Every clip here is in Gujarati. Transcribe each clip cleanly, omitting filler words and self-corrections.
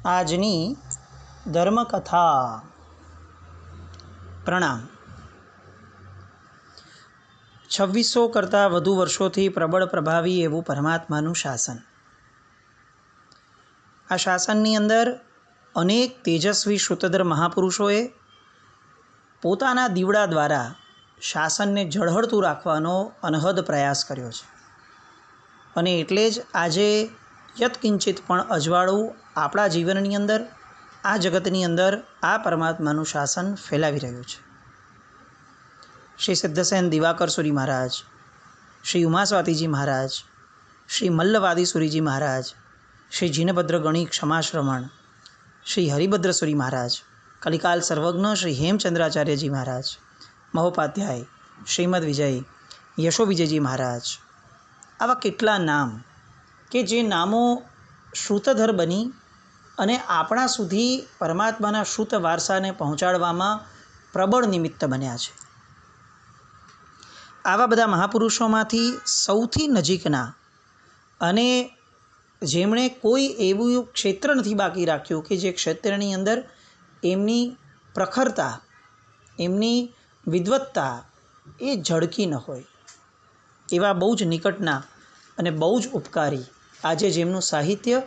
આજની ધર્મકથા. પ્રણામ. 2600 કરતાં વધુ વર્ષોથી પ્રબળ પ્રભાવી એવું પરમાત્માનું શાસન. આ શાસનની અંદર અનેક તેજસ્વી શ્રુતધર મહાપુરુષોએ પોતાના દીવડા દ્વારા શાસનને ઝળહળતું રાખવાનો અનહદ પ્રયાસ કર્યો છે. અને એટલે જ આજે યત્કિંચિત પણ અજવાળું આપણા જીવનની અંદર, આ જગતની અંદર આ પરમાત્માનું શાસન ફેલાવી રહ્યું છે. શ્રી સિદ્ધસેન દિવાકર સુરી મહારાજ, શ્રી ઉમાસ્વાતીજી મહારાજ, શ્રી મલ્લવાદી સુરીજી મહારાજ, શ્રી જીનભદ્ર ગણી ક્ષમાશ્રમણ, શ્રી હરિભદ્ર સુરી મહારાજ, કલિકાલ સર્વજ્ઞ શ્રી હેમચંદ્રાચાર્યજી મહારાજ, મહોપાધ્યાય શ્રીમદ વિજય, યશો વિજયજી મહારાજ, આવા કેટલા નામ કે જે નામો શ્રુતધર બની અને આપણા સુધી પરમાત્માના શ્રુત વારસાને પહોંચાડવામાં પ્રબળ નિમિત્ત બન્યા છે. આવા બધા મહાપુરુષોમાંથી સૌથી નજીકના અને જેમણે કોઈ એવું ક્ષેત્ર નથી બાકી રાખ્યું કે જે ક્ષેત્રની અંદર એમની પ્રખરતા, એમની વિદ્વત્તા એ ઝળકી ન હોય, એવા બહુ જ નિકટના અને બહુ જ ઉપકારી આજે જેમનું સાહિત્ય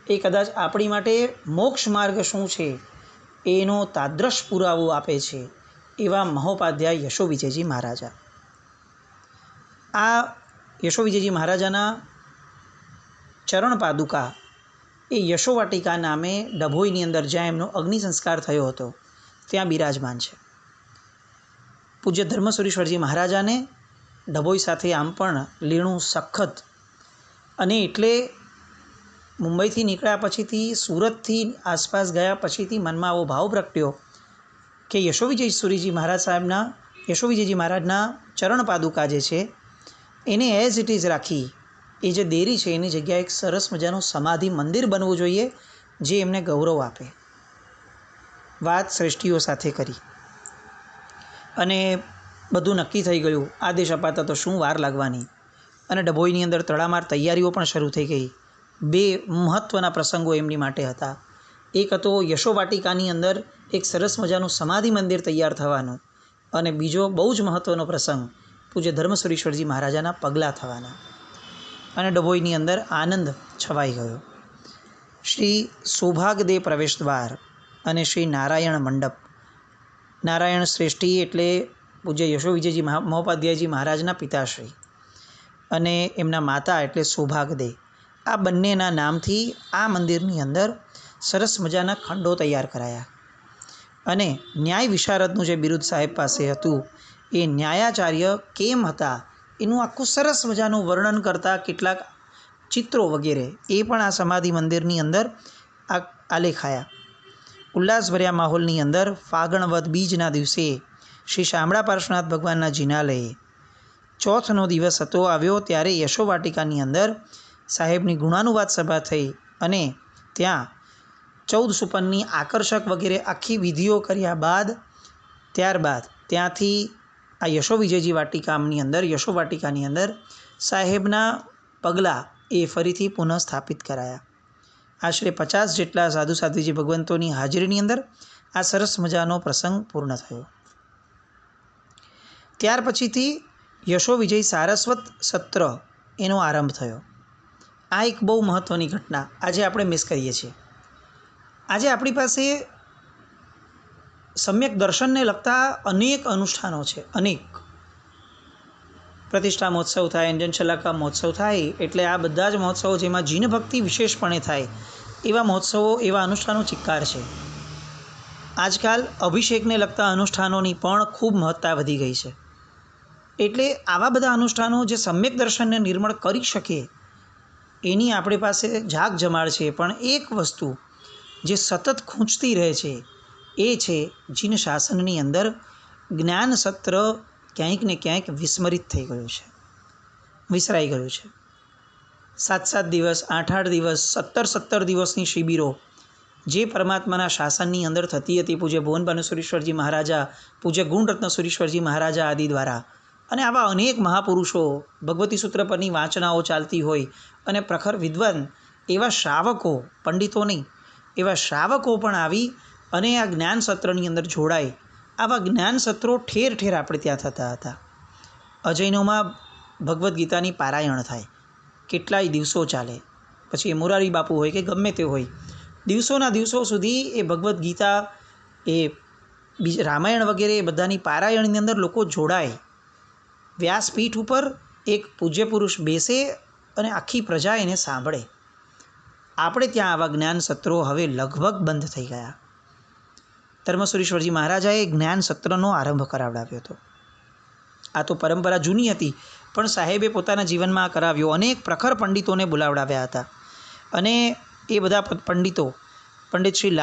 એ કદાચ આપણી માટે મોક્ષ માર્ગ શું છે એનો તાદ્રશ પુરાવો આપે છે, એવા મહોપાધ્યાય યશો વિજયજી મહારાજા. આ યશો વિજયજી મહારાજાના ચરણ પાદુકા એ યશોવાટિકા નામે ડભોઈની અંદર જ્યાં એમનો અગ્નિ સંસ્કાર થયો હતો ત્યાં બિરાજમાન છે. પૂજ્ય ધર્મસુરીશ્વરજી મહારાજાને ડભોઈ સાથે આમ પણ લીણું સખત, અને એટલે મુંબઈથી નીકળ્યા પછીથી સુરતથી આસપાસ ગયા પછીથી મનમાં આવો ભાવ પ્રગટ્યો કે યશો વિજય સુરીજી મહારાજ સાહેબના, યશો વિજયજી મહારાજના ચરણ પાદુકા જે છે એને એઝ ઇટ ઇઝ રાખી એ જે દેરી છે એની જગ્યાએ એક સરસ મજાનું સમાધિ મંદિર બનવું જોઈએ જે એમને ગૌરવ આપે. વાત શ્રેષ્ઠીઓ સાથે કરી અને બધું નક્કી થઈ ગયું. આદેશ અપાતા તો શું વાર લાગવાની. અને ડભોઈની અંદર તડામાર તૈયારીઓ પણ શરૂ થઈ ગઈ. બે મહત્ત્વના પ્રસંગો એમની માટે હતા. એક હતો યશોવાટિકાની અંદર એક સરસ મજાનું સમાધિ મંદિર તૈયાર થવાનું, અને બીજો બહુ જ મહત્ત્વનો પ્રસંગ પૂજ્ય ધર્મસુરીશ્વરજી મહારાજાના પગલાં થવાના. અને ડભોઈની અંદર આનંદ છવાઈ ગયો. શ્રી સૌભાગદે પ્રવેશ દ્વાર અને શ્રી નારાયણ મંડપ, નારાયણ શ્રેષ્ઠી એટલે પૂજ્ય યશો વિજયજી મહોપાધ્યાયજી મહારાજના પિતાશ્રી, અને એમના માતા એટલે સૌભાગદે, આ બંનેના નામથી આ મંદિરની અંદર સરસ મજાના ખંડો તૈયાર કરાયા. અને ન્યાય વિશારદનું જે બિરુદ સાહેબ પાસે હતું એ ન્યાયાચાર્ય કેમ હતા એનું આખું સરસ મજાનું વર્ણન કરતા કેટલાક ચિત્રો વગેરે એ પણ આ સમાધિ મંદિરની અંદર આલેખાયા. ઉલ્લાસભર્યા માહોલની અંદર ફાગણ વદ બીજના દિવસે શ્રી શામળા પાર્શ્વનાથ ભગવાનના જિનાલયે ચોથનો દિવસ હતો આવ્યો ત્યારે યશોવાટિકાની અંદર સાહેબની ગુણાનુવાદ સભા થઈ અને ત્યાં 14 સુપનની આકર્ષક વગેરે આખી વિધિઓ કર્યા બાદ ત્યારબાદ ત્યાંથી આ યશો વિજયજી વાટિકાની અંદર, યશોવાટિકાની અંદર સાહેબના પગલાં એ ફરીથી પુનઃ સ્થાપિત કરાયા. આશરે 50 જેટલા સાધુ સાધ્વીજી ભગવંતોની હાજરીની અંદર આ સરસ મજાનો પ્રસંગ પૂર્ણ થયો. ત્યાર પછીથી યશો વિજય સારસ્વત સત્ર એનો આરંભ થયો. આ એક બહુ મહત્ત્વની ઘટના આજે આપણે મિસ કરીએ છીએ. આજે આપણી પાસે સમ્યક દર્શનને લગતા અનેક અનુષ્ઠાનો છે. અનેક પ્રતિષ્ઠા મહોત્સવ થાય, અંજન શલાકા મહોત્સવ થાય, એટલે આ બધા જ મહોત્સવો જેમાં જીન ભક્તિ વિશેષપણે થાય એવા મહોત્સવો, એવા અનુષ્ઠાનો ચિક્કાર છે. આજકાલ અભિષેકને લગતા અનુષ્ઠાનોની પણ ખૂબ મહત્તા વધી ગઈ છે. એટલે આવા બધા અનુષ્ઠાનો જે સમ્યક દર્શનને નિર્મળ કરી શકે એની આપણી પાસે જાગ જમાડ છે. પણ એક વસ્તુ જે સતત ખૂંચતી રહે છે એ છે જીન શાસનની અંદર જ્ઞાન સત્ર ક્યાંક ને ક્યાંક વિસ્મરિત થઈ ગયું છે, વિસરાઈ ગયું છે. 7-7 દિવસ, 8-8 દિવસ, 17-17 દિવસની શિબિરો જે પરમાત્માના શાસનની અંદર થતી હતી પૂજ્ય ભુવનભાનુ સુરીશ્વરજી મહારાજા, પૂજ્ય ગુણરત્ન સુરીશ્વરજી મહારાજા આદિ દ્વારા, અને આવા અનેક મહાપુરુષો, ભગવતી સૂત્ર પરની વાંચનાઓ ચાલતી હોય અને પ્રખર વિદ્વાન એવા શ્રાવકો, પંડિતો નહીં એવા શ્રાવકો પણ આવી અને આ જ્ઞાન સત્રની અંદર જોડાય. આવા જ્ઞાન સત્રો ઠેર ઠેર આપણે ત્યાં થતા હતા. અજૈનોમાં ભગવદ્ ગીતાની પારાયણ થાય, કેટલાય દિવસો ચાલે. પછી એ મોરારી બાપુ હોય કે ગમે તે હોય, દિવસોના દિવસો સુધી એ ભગવદ્ ગીતા, એ રામાયણ વગેરે એ બધાની પારાયણની અંદર લોકો જોડાય. વ્યાસપીઠ ઉપર એક પૂજ્ય પુરુષ બેસે અને આખી પ્રજા એને સાંભળે. આપણે ત્યાં આવા જ્ઞાન સત્રો હવે લગભગ બંધ થઈ ગયા. ધર્મસુરીશ્વરજી મહારાજાએ જ્ઞાન સત્રનો આરંભ કરાવડાવ્યો હતો. આ તો પરંપરા જૂની હતી, પણ સાહેબે પોતાના જીવનમાં આ કરાવ્યો. અનેક પ્રખર પંડિતોને બોલાવડાવ્યા હતા અને એ બધા પંડિતો, પંડિત શ્રી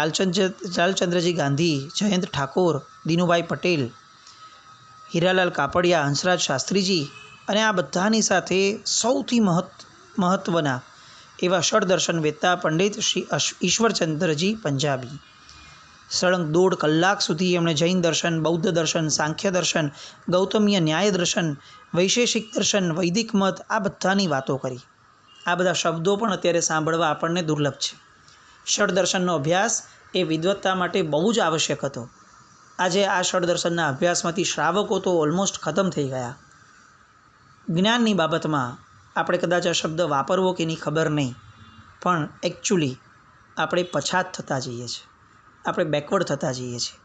લાલચંદ્રજી ગાંધી, જયંત ઠાકોર, દીનુભાઈ પટેલ, હીરાલાલ કાપડિયા, હંસરાજ શાસ્ત્રીજી અને આ બધાની સાથે સૌથી મહત્ત્વના એવા ષડદર્શન વેદતા પંડિત શ્રી ઈશ્વરચંદ્રજી પંજાબી. સળંગ 1.5 કલાક સુધી એમણે જૈન દર્શન, બૌદ્ધ દર્શન, સાંખ્ય દર્શન, ગૌતમીય ન્યાય દર્શન, વૈશેષિક દર્શન, વૈદિક મત, આ બધાની વાતો કરી. આ બધા શબ્દો પણ અત્યારે સાંભળવા આપણને દુર્લભ છે. ષડદર્શનનો અભ્યાસ એ વિદ્વત્તા માટે બહુ જ આવશ્યક હતો. આજે આ ષડદર્શનના અભ્યાસમાંથી શ્રાવકો તો ઓલમોસ્ટ ખતમ થઈ ગયા. જ્ઞાનની બાબતમાં આપણે કદાચ આ શબ્દ વાપરવો કે એની ખબર નહીં, પણ એકચ્યુઅલી આપણે પછાત થતા જઈએ છીએ, આપણે બેકવર્ડ થતા જઈએ છીએ.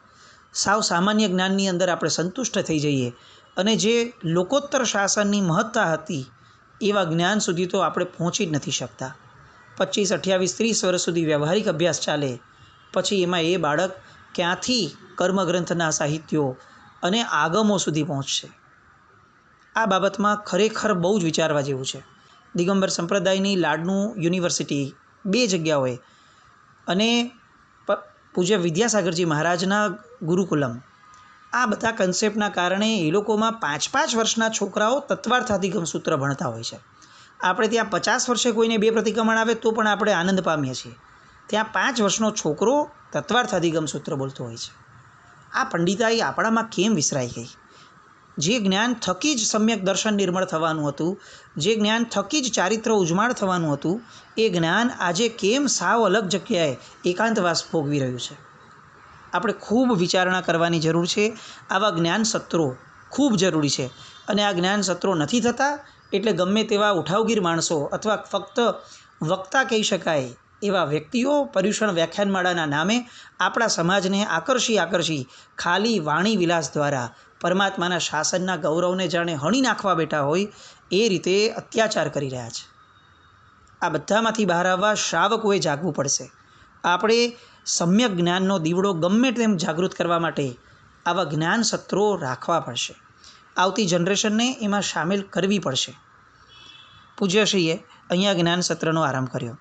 સાવ સામાન્ય જ્ઞાનની અંદર આપણે સંતુષ્ટ થઈ જઈએ અને જે લોકોત્તર શાસનની મહત્તા હતી એવા જ્ઞાન સુધી તો આપણે પહોંચી જ નથી શકતા. 25, 28, 30 વર્ષ સુધી વ્યવહારિક અભ્યાસ ચાલે, પછી એમાં એ બાળક ક્યાંથી કર્મગ્રંથના સાહિત્યો અને આગમો સુધી પહોંચશે? આ બાબતમાં ખરેખર બહુ જ વિચારવા જેવું છે. દિગંબર સંપ્રદાયની લાડનું યુનિવર્સિટી 2 જગ્યાઓએ અને પૂજ્ય વિદ્યાસાગરજી મહારાજના ગુરુકુલમ, આ બધા કન્સેપ્ટના કારણે એ લોકોમાં 5-5 વર્ષના છોકરાઓ તત્વાર્થાધિગમ સૂત્ર ભણતા હોય છે. આપણે ત્યાં 50 વર્ષે કોઈને 2 પ્રતિક્રમણ આવે તો પણ આપણે આનંદ પામીએ છીએ. ત્યાં 5 વર્ષનો છોકરો તત્વાર્થાધિગમ સૂત્ર બોલતો હોય છે. આ પંડિતાઈ આપણામાં કેમ વિસરાઈ ગઈ? જે જ્ઞાન થકી જ સમ્યક દર્શન નિર્મળ થવાનું હતું, જે જ્ઞાન થકી જ ચારિત્ર ઉજ્માળ થવાનું હતું, એ જ્ઞાન આજે કેમ સાવ અલગ જગ્યાએ એકાંતવાસ ભોગવી રહ્યું છે? આપણે ખૂબ વિચારણા કરવાની જરૂર છે. આવા જ્ઞાન સત્રો ખૂબ જરૂરી છે અને આ જ્ઞાન સત્રો નથી થતા એટલે ગમે તેવા ઉઠાવગીર માણસો અથવા ફક્ત વક્તા કહી શકાય એવા વ્યક્તિઓ પર્યુષણ વ્યાખ્યાનમાળાના નામે આપણા સમાજને આકર્ષી ખાલી વાણી વિલાસ દ્વારા પરમાત્માના શાસનના ગૌરવને જાણે હણી નાખવા બેઠા હોય એ રીતે અત્યાચાર કરી રહ્યા છે. આ બધામાંથી બહાર આવવા શ્રાવકોએ જાગવું પડશે. આપણે સમ્યક જ્ઞાનનો દીવડો ગમે તેમ જાગૃત કરવા માટે આવા જ્ઞાન સત્રો રાખવા પડશે. આવતી જનરેશનને એમાં સામેલ કરવી પડશે. પૂજ્યશ્રીએ અહીંયા જ્ઞાન સત્રનો આરંભ કર્યો.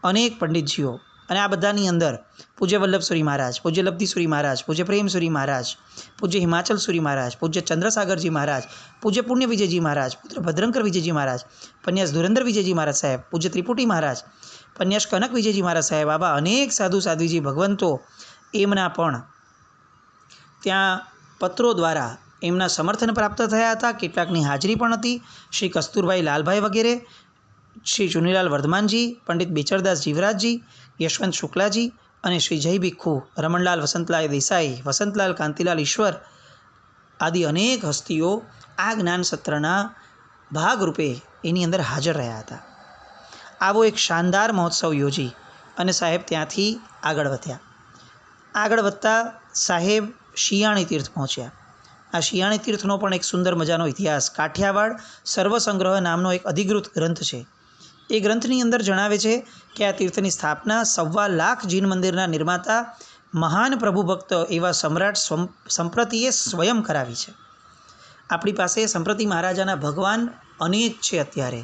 અનેક પંડિતજીઓ અને આ બધાની અંદર પૂજ્ય વલ્લભસુરી મહારાજ, પૂજ્ય લબ્ધિસુરી મહારાજ, પૂજ્ય પ્રેમસુરી મહારાજ, પૂજ્ય હિમાચલસુરી મહારાજ, પૂજ્ય ચંદ્રસાગરજી મહારાજ, પૂજ્ય પુણ્ય વિજયજી મહારાજ, પુત્ર ભદ્રંકર વિજયજી મહારાજ, પન્યાસ ધુરંધર વિજયજી મહારાજ સાહેબ, પૂજ્ય ત્રિપુટી મહારાજ, પન્યાસ કનક વિજયજી મહારાજ સાહેબ, આવા અનેક સાધુ સાધ્વીજી ભગવંતો એમના પણ ત્યાં પત્રો દ્વારા એમના સમર્થન પ્રાપ્ત થયા હતા. કેટલાકની હાજરી પણ હતી. શ્રી કસ્તુરભાઈ લાલભાઈ વગેરે, શ્રી ચુનીલાલ વર્ધમાનજી, પંડિત બેચરદાસ જીવરાજજી, યશવંત શુક્લાજી અને શ્રી જય ભિખ્ખુ, રમણલાલ વસંતલાલ દેસાઈ, વસંતલાલ કાંતિલાલ ઈશ્વર આદિ અનેક હસ્તીઓ આ જ્ઞાન સત્રના ભાગરૂપે એની અંદર હાજર રહ્યા હતા. આવો એક શાનદાર મહોત્સવ યોજી અને સાહેબ ત્યાંથી આગળ વધ્યા. આગળ વધતા સાહેબ શિયાળી તીર્થ પહોંચ્યા. આ શિયાળી તીર્થનો પણ એક સુંદર મજાનો ઇતિહાસ, કાઠિયાવાડ સર્વસંગ્રહ નામનો એક અધિકૃત ગ્રંથ છે. એ ગ્રંથની અંદર જણાવે છે કે આ તીર્થની સ્થાપના 1.25 લાખ જીન મંદિરના નિર્માતા મહાન પ્રભુભક્ત એવા સમ્રાટ સંપ્રતિએ સ્વયં કરાવી છે. આપણી પાસે સંપ્રતિ મહારાજાના ભગવાન અનેક છે અત્યારે,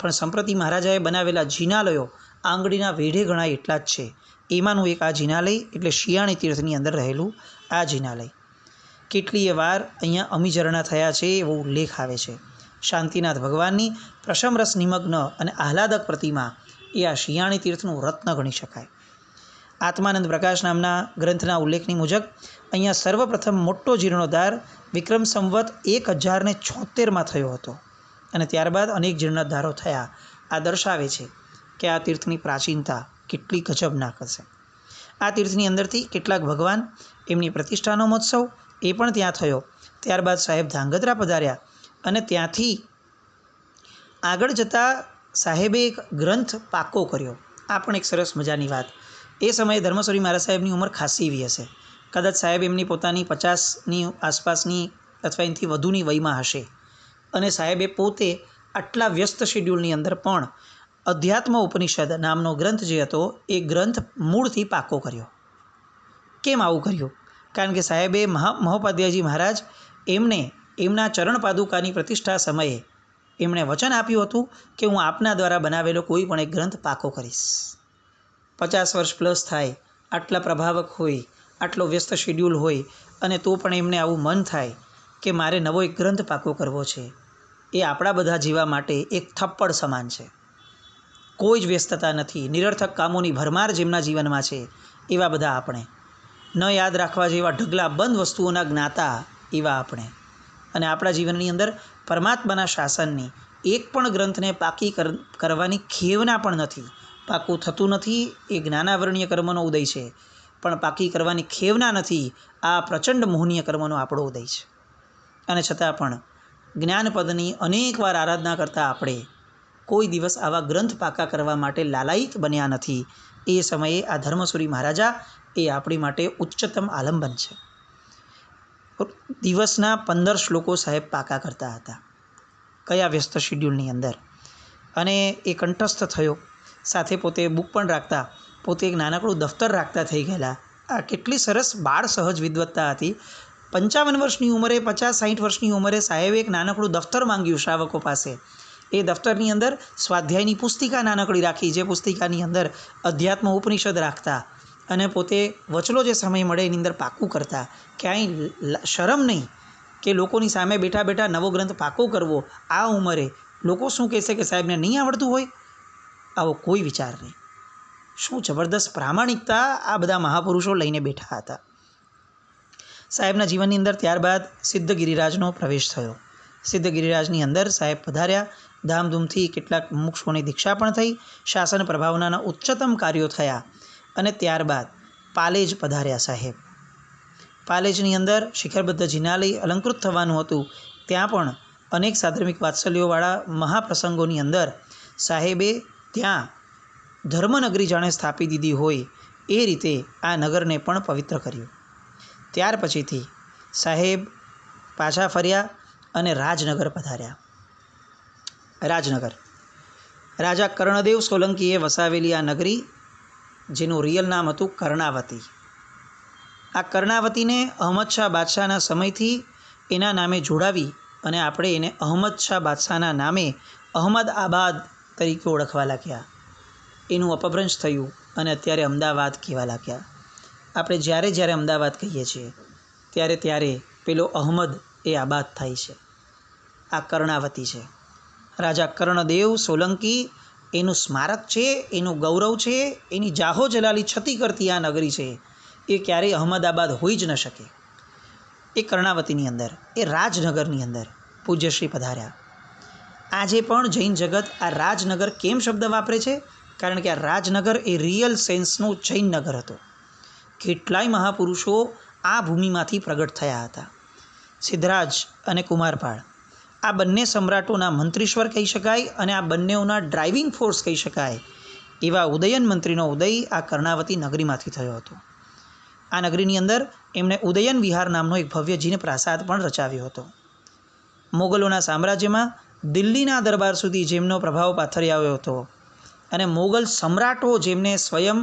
પણ સંપ્રતિ મહારાજાએ બનાવેલા જિનાલયો આંગળીના વેઢે ગણાય એટલા જ છે. એમાંનું એક આ જિનાલય એટલે શિયાળી તીર્થની અંદર રહેલું આ જિનાલય. કેટલીય વાર અહીંયા અમીઝરણા થયા છે એવો ઉલ્લેખ આવે છે. શાંતિનાથ ભગવાનની પ્રશમરસ નિમગ્ન અને આહલાદક પ્રતિમા એ આ શિયાળી તીર્થનું રત્ન ગણી શકાય. આત્માનંદ પ્રકાશ નામના ગ્રંથના ઉલ્લેખની મુજબ અહીંયા સર્વપ્રથમ મોટો જીર્ણોદ્ધાર વિક્રમ સંવત 1076માં થયો હતો અને ત્યારબાદ અનેક જીર્ણોદ્ધારો થયા. આ દર્શાવે છે કે આ તીર્થની પ્રાચીનતા કેટલી ગજબનાક હશે. આ તીર્થની અંદરથી કેટલાક ભગવાન, એમની પ્રતિષ્ઠાનો મહોત્સવ એ પણ ત્યાં થયો. ત્યારબાદ સાહેબ ધાંગધ્રા પધાર્યા અને ત્યાંથી આગળ જતાં સાહેબે એક ગ્રંથ પાકો કર્યો. આ પણ એક સરસ મજાની વાત. એ સમયે ધર્મસ્વરી મહારાજ સાહેબની ઉંમર ખાસી એવી હશે. કદાચ સાહેબ એમની પોતાની 50ની આસપાસની અથવા એનાથી વધુની વયમાં હશે. અને સાહેબે પોતે આટલા વ્યસ્ત શેડ્યુલની અંદર પણ અધ્યાત્મ ઉપનિષદ નામનો ગ્રંથ જે હતો એ ગ્રંથ મૂળથી પાકો કર્યો. કેમ આવું કર્યું? કારણ કે સાહેબે મહોપાધ્યાયજી મહારાજ એમને એમના ચરણ પાદુકાની પ્રતિષ્ઠા સમયે એમણે વચન આપ્યું હતું કે હું આપના દ્વારા બનાવેલો કોઈ પણ એક ગ્રંથ પાકો કરીશ. 50 વર્ષ પ્લસ થાય, આટલા પ્રભાવક હોય, આટલો વ્યસ્ત શેડ્યુલ હોય અને તો પણ એમને આવું મન થાય કે મારે નવો એક ગ્રંથ પાકો કરવો છે. એ આપણા બધા જીવા માટે એક થપ્પડ સમાન છે. કોઈ જ વ્યસ્તતા નથી, નિરર્થક કામોની ભરમાર જેમના જીવનમાં છે એવા બધા આપણે, ન યાદ રાખવા જેવા ઢગલા બંધ વસ્તુઓના જ્ઞાતા એવા આપણે, અને આપણા જીવનની અંદર પરમાત્માના શાસનની એક પણ ગ્રંથને પાકી કરવાની ખેવના પણ નથી. પાકું થતું નથી એ જ્ઞાનાવરણીય કર્મનો ઉદય છે, પણ પાકી કરવાની ખેવના નથી આ પ્રચંડ મોહનીય કર્મનો આપણો ઉદય છે. અને છતાં પણ જ્ઞાનપદની અનેકવાર આરાધના કરતાં આપણે કોઈ દિવસ આવા ગ્રંથ પાકા કરવા માટે લાલાયિત બન્યા નથી. એ સમયે આ ધર્મસુરી મહારાજા એ આપણી માટે ઉચ્ચતમ આલંબન છે. દિવસના 15 શ્લોકો સાહેબ પાકા કરતા હતા. કયા વ્યસ્ત શેડ્યુલની અંદર. અને એ કંઠસ્થ થયો. સાથે પોતે બુક પણ રાખતા, પોતે એક નાનકડું દફતર રાખતા થઈ ગયેલા. આ કેટલી સરસ બાળ સહજ વિદ્વત્તા હતી. 55 વર્ષની ઉંમરે, 50-60 વર્ષની ઉંમરે સાહેબે એક નાનકડું દફતર માંગ્યું શ્રાવકો પાસે. એ દફતરની અંદર સ્વાધ્યાયની પુસ્તિકા નાનકડી રાખી, જે પુસ્તિકાની અંદર અધ્યાત્મ ઉપનિષદ રાખતા અને પોતે વચલો જે સમય મળે એની અંદર પાકું કરતા. ક્યાંય શરમ નહીં કે લોકોની સામે બેઠા બેઠા નવો ગ્રંથ પાકો કરવો. આ ઉંમરે લોકો શું કહેશે કે સાહેબને નહીં આવડતું હોય? આવો કોઈ વિચાર નહીં. શું જબરદસ્ત પ્રામાણિકતા આ બધા મહાપુરુષો લઈને બેઠા હતા. સાહેબના જીવનની અંદર ત્યારબાદ સિદ્ધ ગિરિરાજનો પ્રવેશ થયો. સિદ્ધ ગિરિરાજની અંદર સાહેબ પધાર્યા. ધામધૂમથી કેટલાક મુક્ષોની દીક્ષા પણ થઈ. શાસન પ્રભાવનાના ઉચ્ચતમ કાર્યો થયા. અને ત્યારબાદ પાલેજ પધાર્યા સાહેબ. પાલેજની અંદર શિખરબદ્ધ જિનાલય અલંકૃત થવાનું હતું. ત્યાં પણ અનેક સાધર્મિક વાત્સલ્યોવાળા મહાપ્રસંગોની અંદર સાહેબે ત્યાં ધર્મનગરી જાણે સ્થાપી દીધી હોય એ રીતે આ નગરને પણ પવિત્ર કર્યું. ત્યાર પછીથી સાહેબ પાછા ફર્યા અને રાજનગર પધાર્યા. રાજનગર રાજા કર્ણદેવ સોલંકીએ વસાવેલી આ નગરી, જેનું રિયલ નામ હતું કર્ણાવતી. આ કર્ણાવતીને અહમદ શાહ બાદશાહના સમયથી એના નામે જોડાવી અને આપણે એને અહમદ શાહ બાદશાહના નામે અહમદાબાદ તરીકે ઓળખવા લાગ્યા. એનું અપભ્રંશ થયું અને અત્યારે અમદાવાદ કહેવા લાગ્યા. આપણે જ્યારે જ્યારે અમદાવાદ કહીએ છીએ ત્યારે ત્યારે પેલો અહમદ એ આબાદ થાય છે. આ કર્ણાવતી છે. રાજા કર્ણદેવ સોલંકી એનું સ્મારક છે, એનું ગૌરવ છે, એની જાહો જલાલી છતી કરતી આ નગરી છે. એ ક્યારેય અહમદાબાદ હોઈ જ ન શકે. એ કર્ણાવતીની અંદર, એ રાજનગરની અંદર પૂજ્યશ્રી પધાર્યા. આજે પણ જૈન જગત આ રાજનગર કેમ શબ્દ વાપરે છે? કારણ કે આ રાજનગર એ રિયલ સેન્સનું જૈન નગર હતું. કેટલાય મહાપુરુષો આ ભૂમિમાંથી પ્રગટ થયા હતા. સિદ્ધરાજ અને કુમારપાળ આ બંને સમ્રાટોના મંત્રીશ્વર કહી શકાય અને આ બંનેઓના ડ્રાઇવિંગ ફોર્સ કહી શકાય એવા ઉદયન મંત્રીનો ઉદય આ કર્ણાવતી નગરીમાંથી થયો હતો. આ નગરીની અંદર એમણે ઉદયન વિહાર નામનો એક ભવ્ય જીન પ્રાસાદ પણ રચાવ્યો હતો. મોગલોના સામ્રાજ્યમાં દિલ્હીના દરબાર સુધી જેમનો પ્રભાવ પાથરી આવ્યો હતો અને મોગલ સમ્રાટો જેમને સ્વયં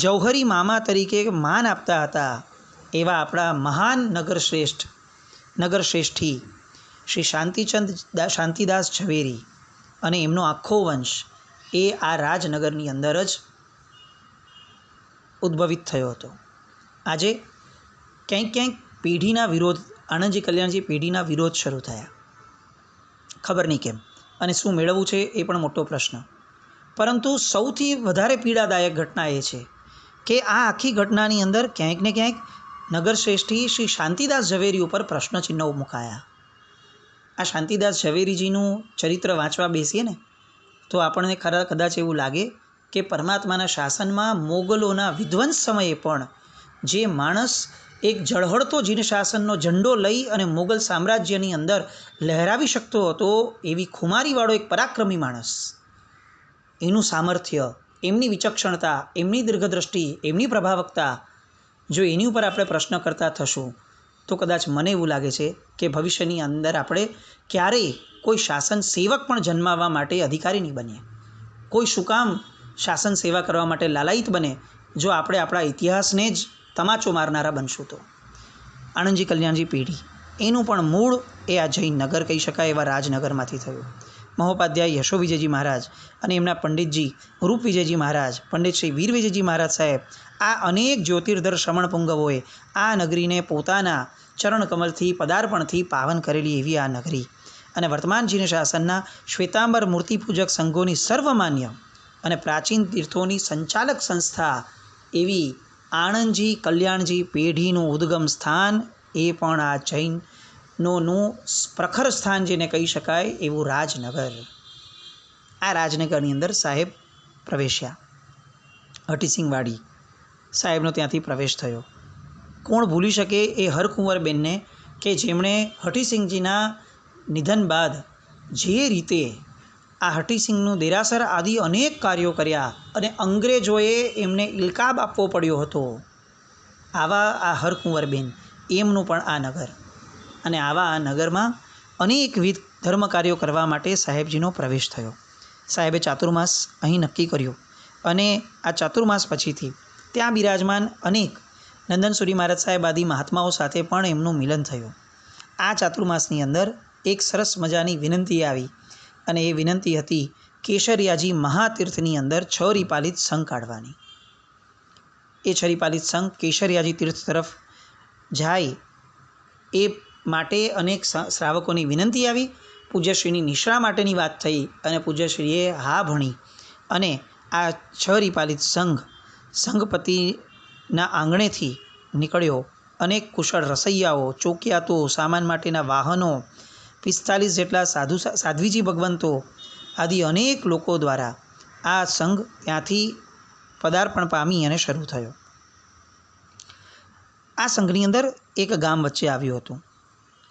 જૌહરી મામા તરીકે માન આપતા હતા એવા આપણા મહાન નગરશ્રેષ્ઠી શ્રી શાંતિદાસ ઝવેરી અને એમનો આખો વંશ એ આ રાજનગરની અંદર જ ઉદ્ભવિત થયો હતો. આજે ક્યાંક ક્યાંક પેઢીના વિરોધ, આનંદજી કલ્યાણજી પેઢીના વિરોધ શરૂ થયા. ખબર નહીં કેમ, અને શું મેળવવું છે એ પણ મોટો પ્રશ્ન. પરંતુ સૌથી વધારે પીડાદાયક ઘટના એ છે કે આ આખી ઘટનાની અંદર ક્યાંક ને ક્યાંક નગરશ્રેષ્ઠી શ્રી શાંતિદાસ ઝવેરી ઉપર પ્રશ્નચિહ્નો મુકાયા. આ શાંતિદાસ ઝવેરીજીનું ચરિત્ર વાંચવા બેસીએ ને તો આપણને કદાચ એવું લાગે કે પરમાત્માના શાસનમાં મોગલોના વિધ્વંસ સમયે પણ જે માણસ એક ઝળહળતો જીન શાસનનો ઝંડો લઈ અને મોગલ સામ્રાજ્યની અંદર લહેરાવી શકતો હતો, એવી ખુમારીવાળો એક પરાક્રમી માણસ, એનું સામર્થ્ય, એમની વિચક્ષણતા, એમની દીર્ઘદ્રષ્ટિ, એમની પ્રભાવકતા, જો એની ઉપર આપણે પ્રશ્ન કરતા થશું તો કદાચ મને એવું લાગે છે કે ભવિષ્યની અંદર આપણે ક્યારેય કોઈ શાસન સેવક પણ જન્માવવા માટે અધિકારી નહીં બનીએ. કોઈ શું કામ શાસન સેવા કરવા માટે લાલાયિત બને જો આપણે આપણા ઇતિહાસને જ તમાચો મારનારા બનશું તો. આણંદજી કલ્યાણજી પેઢી એનું પણ મૂળ એ આ જૈન નગર કહી શકાય એવા રાજનગરમાંથી થયું. મહોપાધ્યાય યશો વિજયજી મહારાજ અને એમના પંડિતજી રૂપ વિજયજી મહારાજ, પંડિત શ્રી વીર વિજયજી મહારાજ સાહેબ, આ અનેક જ્યોતિર્ધર શ્રમણ પુંગવોએ આ નગરીને પોતાના ચરણકમલથી પદાર્પણથી પાવન કરેલી એવી આ નગરી અને વર્તમાન જીન શાસનના શ્વેતાંબર મૂર્તિપૂજક સંઘોની સર્વમાન્ય અને પ્રાચીન તીર્થોની સંચાલક સંસ્થા એવી આણંદજી કલ્યાણજી પેઢીનું ઉદ્ગમ સ્થાન એ પણ આ જૈનોનું પ્રખર સ્થાન જેને કહી શકાય એવું રાજનગર. આ રાજનગરની અંદર સાહેબ પ્રવેશ્યા. હઠીસિંહવાડી સાહેબનો ત્યાંથી પ્રવેશ થયો. કોણ ભૂલી શકે એ હરકુંવરબેનને કે જેમણે હઠીસિંહજીના નિધન બાદ જે રીતે આ હઠીસિંહનું દેરાસર આદિ અનેક કાર્યો કર્યા અને અંગ્રેજોએ એમને ઇલકાબ આપવો પડ્યો હતો, આવા આ હરકુંવરબેન એમનું પણ આ નગર અને આવા આ નગરમાં અનેકવિધ ધર્મ કાર્યો કરવા માટે સાહેબજીનો પ્રવેશ થયો. સાહેબે ચાતુર્માસ અહીં નક્કી કર્યું અને આ ચાતુર્માસ પછીથી ત્યાં બિરાજમાન અનેક નંદનસુરી મહારાજ સાહેબ આદિ મહાત્માઓ સાથે પણ એમનું મિલન થયું. આ ચાતુર્માસની અંદર એક સરસ મજાની વિનંતી આવી અને એ વિનંતી હતી કેશરિયાજી મહાતીર્થની અંદર 6 રીપાલિત સંઘ કાઢવાની. એ 6 રીપાલિત સંઘ કેશરિયાજી તીર્થ તરફ જાય એ માટે અનેક શ્રાવકોની વિનંતી આવી. પૂજ્યશ્રીની નિશ્રા માટેની વાત થઈ અને પૂજ્યશ્રીએ હા ભણી અને આ 6 રીપાલિત સંઘપતિના આંગણેથી નીકળ્યો. અનેક કુશળ રસૈયાઓ, ચોકિયાતો, સામાન માટેના વાહનો, 45 જેટલા સાધ્વીજી ભગવંતો આદિ અનેક લોકો દ્વારા આ સંઘ ત્યાંથી પદાર્પણ પામી અને શરૂ થયો. આ સંઘની અંદર એક ગામ વચ્ચે આવ્યું હતું.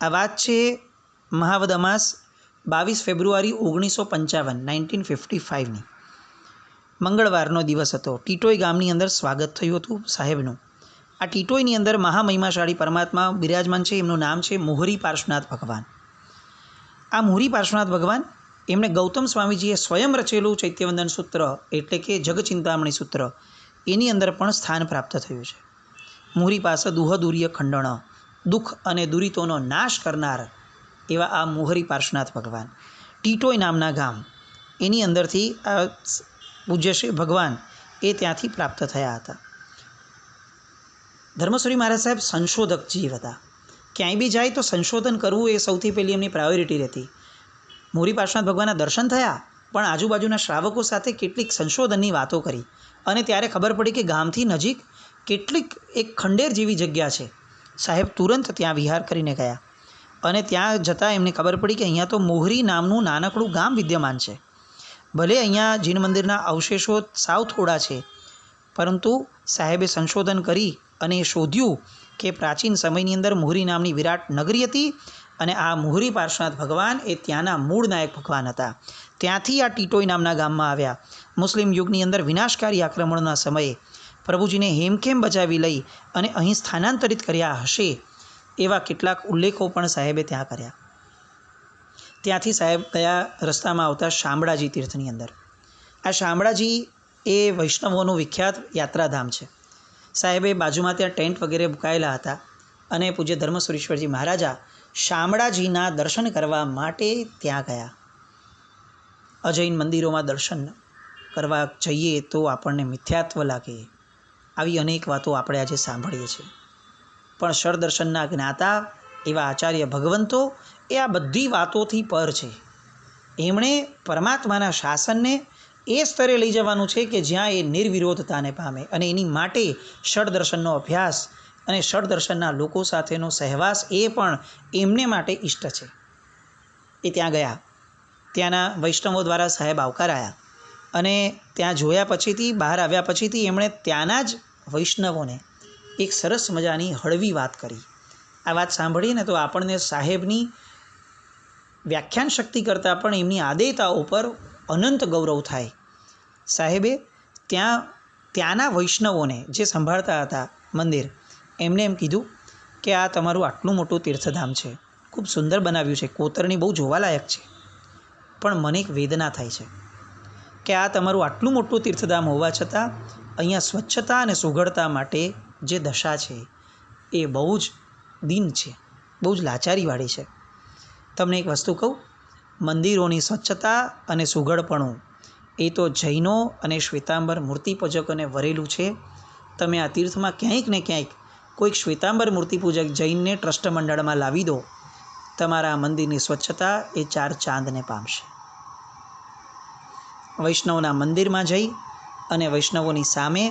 આ વાત છે મહાવદ અમાસ 22 ફેબ્રુઆરી 1955 મંગળવારનો દિવસ હતો. ટીટોઈ ગામની અંદર સ્વાગત થયું હતું સાહેબનું. આ ટીટોઈની અંદર મહામહિમાશાળી પરમાત્મા બિરાજમાન છે. એમનું નામ છે મોહરી પાર્શ્વનાથ ભગવાન. આ મોહરી પાર્શ્વનાથ ભગવાન એમણે ગૌતમ સ્વામીજીએ સ્વયં રચેલું ચૈત્યવંદન સૂત્ર એટલે કે જગચિંતામણી સૂત્ર એની અંદર પણ સ્થાન પ્રાપ્ત થયું છે. મોહરી પાસે દુહદુર્ય ખંડણ, દુઃખ અને દુરિતોનો નાશ કરનાર એવા આ મોહરી પાર્શ્વનાથ ભગવાન ટીટોઈ નામના ગામ એની અંદરથી આ પૂજ્યશ્રી ભગવાન એ ત્યાંથી પ્રાપ્ત થયા હતા. ધર્મસુરી મહારાજ સાહેબ સંશોધક જીવ હતા. ક્યાંય બી જાય તો સંશોધન કરવું એ સૌથી પહેલી એમની પ્રાયોરિટી રહેતી. મોહરી પાર્શ્વનાથ ભગવાનના દર્શન થયા પણ આજુબાજુના શ્રાવકો સાથે કેટલીક સંશોધનની વાતો કરી અને ત્યારે ખબર પડી કે ગામથી નજીક કેટલીક એક ખંડેર જેવી જગ્યા છે. સાહેબ તુરંત ત્યાં વિહાર કરીને ગયા અને ત્યાં જતાં એમને ખબર પડી કે અહીંયા તો મોહરી નામનું નાનકડું ગામ વિદ્યમાન છે. ભલે અહીંયા જીન મંદિરના અવશેષો સાવ થોડા છે પરંતુ સાહેબે સંશોધન કરી અને એ શોધ્યું કે પ્રાચીન સમયની અંદર મોહરી નામની વિરાટ નગરી હતી અને આ મોહરી પાર્શ્વનાથ ભગવાન એ ત્યાંના મૂળ નાયક ભગવાન હતા. ત્યાંથી આ ટીટોઈ નામના ગામમાં આવ્યા. મુસ્લિમ યુગની અંદર વિનાશકારી આક્રમણના સમયે પ્રભુજીને હેમખેમ બચાવી લઈ અને અહીં સ્થાનાંતરિત કર્યા હશે એવા કેટલાક ઉલ્લેખો પણ સાહેબે ત્યાં કર્યા. ત્યાંથી સાહેબ ગયા રસ્તામાં આવતા શામળાજી તીર્થની અંદર. આ શામળાજી એ વૈષ્ણવોનું વિખ્યાત યાત્રાધામ છે. સાહેબે બાજુમાં ત્યાં ટેન્ટ વગેરે મુકાયેલા હતા અને પૂજ્ય ધર્મસુરીશ્વરજી મહારાજા શામળાજીના દર્શન કરવા માટે ત્યાં ગયા. અજૈન મંદિરોમાં દર્શન કરવા જઈએ તો આપણને મિથ્યાત્વ લાગે, આવી અનેક વાતો આપણે આજે સાંભળીએ છીએ. પણ શરદર્શનના જ્ઞાતા એવા આચાર્ય ભગવંતો એ આ બધી વાતોથી પર છે. એમણે પરમાત્માના શાસનને એ સ્તરે લઈ જવાનું છે કે જ્યાં એ નિર્વિરોધતાને પામે અને એની માટે ષડદર્શનનો અભ્યાસ અને ષડદર્શનના લોકો સાથેનો સહવાસ એ પણ એમને માટે ઇષ્ટ છે. એ ત્યાં ગયા. ત્યાંના વૈષ્ણવો દ્વારા સાહેબ આવકારાયા અને ત્યાં જોયા પછીથી, બહાર આવ્યા પછીથી એમણે ત્યાંના જ વૈષ્ણવોને એક સરસ મજાની હળવી વાત કરી. આ વાત સાંભળીને તો આપણને સાહેબની વ્યાખ્યાન શક્તિ કરતાં પણ એમની આદેયતા ઉપર અનંત ગૌરવ થાય. સાહેબે ત્યાંના વૈષ્ણવોને જે સંભાળતા હતા મંદિર, એમને એમ કીધું કે આ તમારું આટલું મોટું તીર્થધામ છે, ખૂબ સુંદર બનાવ્યું છે, કોતરણી બહુ જોવાલાયક છે, પણ મને એક વેદના થાય છે કે આ તમારું આટલું મોટું તીર્થધામ હોવા છતાં અહીંયા સ્વચ્છતા અને સુઘડતા માટે જે દશા છે એ બહુ જ દીન છે, બહુ જ લાચારીવાળી છે. તમને એક વસ્તુ કહું, મંદિરોની સ્વચ્છતા અને સુઘડપણું એ તો જૈનો અને શ્વેતાંબર મૂર્તિપૂજકોને વરેલું છે. તમે આ તીર્થમાં ક્યાંક ને ક્યાંક કોઈક શ્વેતાંબર મૂર્તિપૂજક જૈનને ટ્રસ્ટ મંડળમાં લાવી દો, તમારા મંદિરની સ્વચ્છતા એ 4 ચાંદને પામશે. વૈષ્ણવના મંદિરમાં જઈ અને વૈષ્ણવોની સામે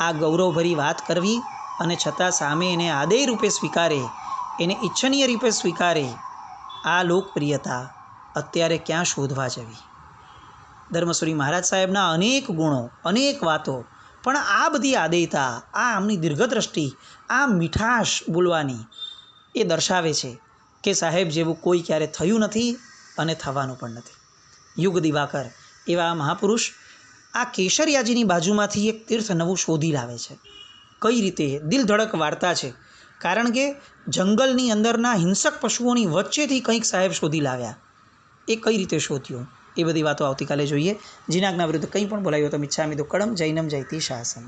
આ ગૌરવભરી વાત કરવી અને છતાં સામે એને આદેય રૂપે સ્વીકારે, એને ઈચ્છનીય રૂપે સ્વીકારે, આ લોકપ્રિયતા અત્યારે ક્યાં શોધવા જવી? ધર્મસુરી મહારાજ સાહેબના અનેક ગુણો, અનેક વાતો, પણ આ બધી આદેયતા, આ આમની દીર્ઘદ્રષ્ટિ, આ મીઠાશ બોલવાની એ દર્શાવે છે કે સાહેબ જેવું કોઈ ક્યારે થયું નથી અને થવાનું પણ નથી. યુગ દિવાકર એવા મહાપુરુષ આ કેસરિયાજીની બાજુમાંથી એક તીર્થ નવું શોધી લાવે છે. કઈ રીતે? દિલધડક વાર્તા છે. કારણ કે જંગલની અંદરના હિંસક પશુઓની વચ્ચેથી કંઈક સાહેબ શોધી લાવ્યા. એ કઈ રીતે શોધ્યું? એ બધી વાતો આવતીકાલે જોઈએ. જીનાજ્ઞા વિરુદ્ધ કંઈ પણ બોલાયો તો મિચ્છામિ દુક્કડમ. જૈનમ જયતિ શાસનમ.